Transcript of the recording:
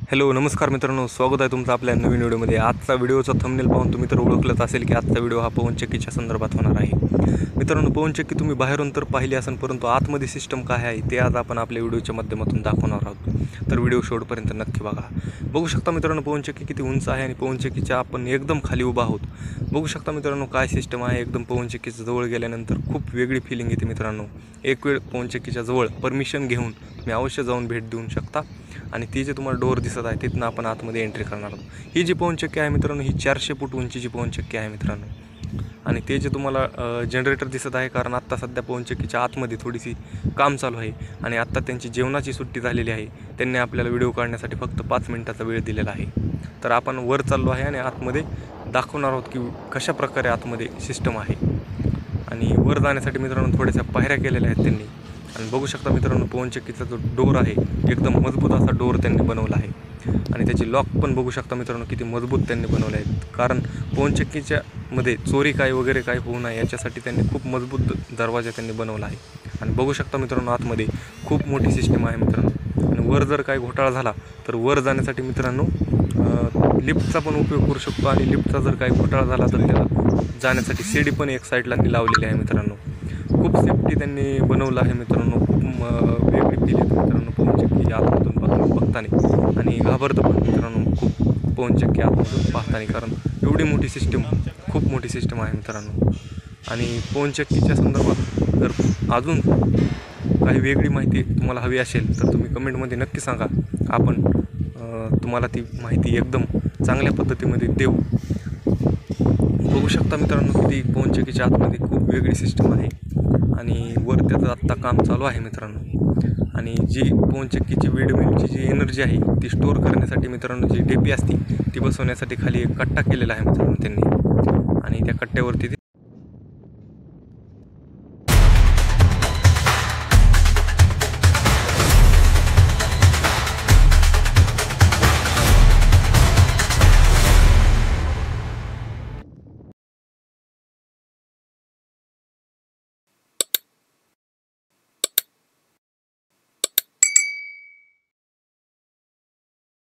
Hello नमस्कार मित्रांनो, स्वागत आहे तुमचं आपल्या नवीन व्हिडिओमध्ये। आजचा व्हिडिओचा थंबनेल पाहून तुम्ही तर ओळखलंच असेल की आजचा व्हिडिओ हा पवनचक्कीच्या संदर्भात होणार आहे। मित्रांनो, पवनचक्की तुम्ही बाहेरून तर पाहिली असेल, परंतु आतमध्ये सिस्टम काय आहे ते आज आपण आपल्या व्हिडिओच्या माध्यमातून दाखवणार आहोत। तर व्हिडिओ शेवटपर्यंत नक्की बघा। बघू शकता मित्रांनो, पवनचक्की किती उंच आहे आणि पवनचक्कीच्या आपण एकदम खाली उभा आहोत। बघू शकता मित्रांनो काय सिस्टम आहे। एकदम पवनचक्कीच्या जवळ गेल्यानंतर खूप वेगळी फिलिंग येते मित्रांनो। एक वेळ पवनचक्कीच्या जवळ परमिशन घेऊन तुम्ही अवश्य जाऊन भेट देऊ शकता। आणि ती जे तुम्हाला डोर दिसत आहे तिथून आपण आतमध्ये एंट्री करणार आहोत। ही जी पवनचक्की आहे मित्रांनो, ही 400 फूट उंचीची पवनचक्की आहे मित्रांनो। आणि ते जे तुम्हाला जनरेटर दिसत आहे, कारण आत्ता सध्या पवनचक्कीच्या आतमध्ये थोडीशी काम चालू आहे आणि आत्ता त्यांची जेवणाची सुट्टी झालेली आहे। त्यांनी आपल्याला व्हिडिओ काढण्यासाठी फक्त 5 मिनिटाचा वेळ दिलेला आहे। तर आपण वर चाललो आहे आणि आतमध्ये दाखवणार आहोत की कशा प्रकारे आतमध्ये सिस्टम आहे। आणि वर जाण्यासाठी मित्रांनो थोड्याशा पायऱ्या केलेल्या आहेत त्यांनी। आणि बघू शकता मित्रांनो, पवनचक्कीचा जो डोर आहे एकदम मजबूत असा डोर त्यांनी बनवला आहे। आणि त्याची लॉक पण बघू शकता मित्रांनो किती मजबूत त्यांनी बनवले आहेत, कारण पवनचक्कीच्या मध्ये चोरी काय वगैरे काय होऊ नये याच्यासाठी त्यांनी खूप मजबूत दरवाजा त्यांनी बनवला आहे। आणि बघू शकता मित्रांनो, आतमध्ये खूप मोठी सिस्टम आहे मित्रांनो। आणि वर जर काही घोटाळा झाला तर वर जाण्यासाठी मित्रांनो लिफ्टचा पण उपयोग करू शकतो। आणि लिफ्टचा जर काही घोटाळा झाला तर त्याला जाण्यासाठी सीडी पण एक साईडला लावलेली आहे मित्रांनो। खूप सेफ्टी त्यांनी बनवलं आहे मित्रांनो। खूप वेगळी फील येते मित्रांनो पवनचक्की आतमधून बघताना। आणि घाबरतं पण मित्रांनो खूप पवनचक्की आतमधून पाहताना, कारण एवढी मोठी सिस्टम, खूप मोठी सिस्टम आहे मित्रांनो। आणि पवनचक्कीच्या संदर्भात जर अजून काही वेगळी माहिती तुम्हाला हवी असेल तर तुम्ही कमेंटमध्ये नक्की सांगा। आपण तुम्हाला ती माहिती एकदम चांगल्या पद्धतीमध्ये देऊ। बघू शकता मित्रांनो किती पवनचक्कीच्या आतमध्ये खूप वेगळी सिस्टम आहे। आणि वर त्याचं आत्ता काम चालू आहे मित्रांनो। आणि जी पवनचक्कीची विंडमिलची जी एनर्जी आहे ती स्टोअर करण्यासाठी मित्रांनो जी डेपी असते ती बसवण्यासाठी खाली एक कट्टा केलेला आहे मित्रांनो त्यांनी। आणि त्या कट्ट्यावरती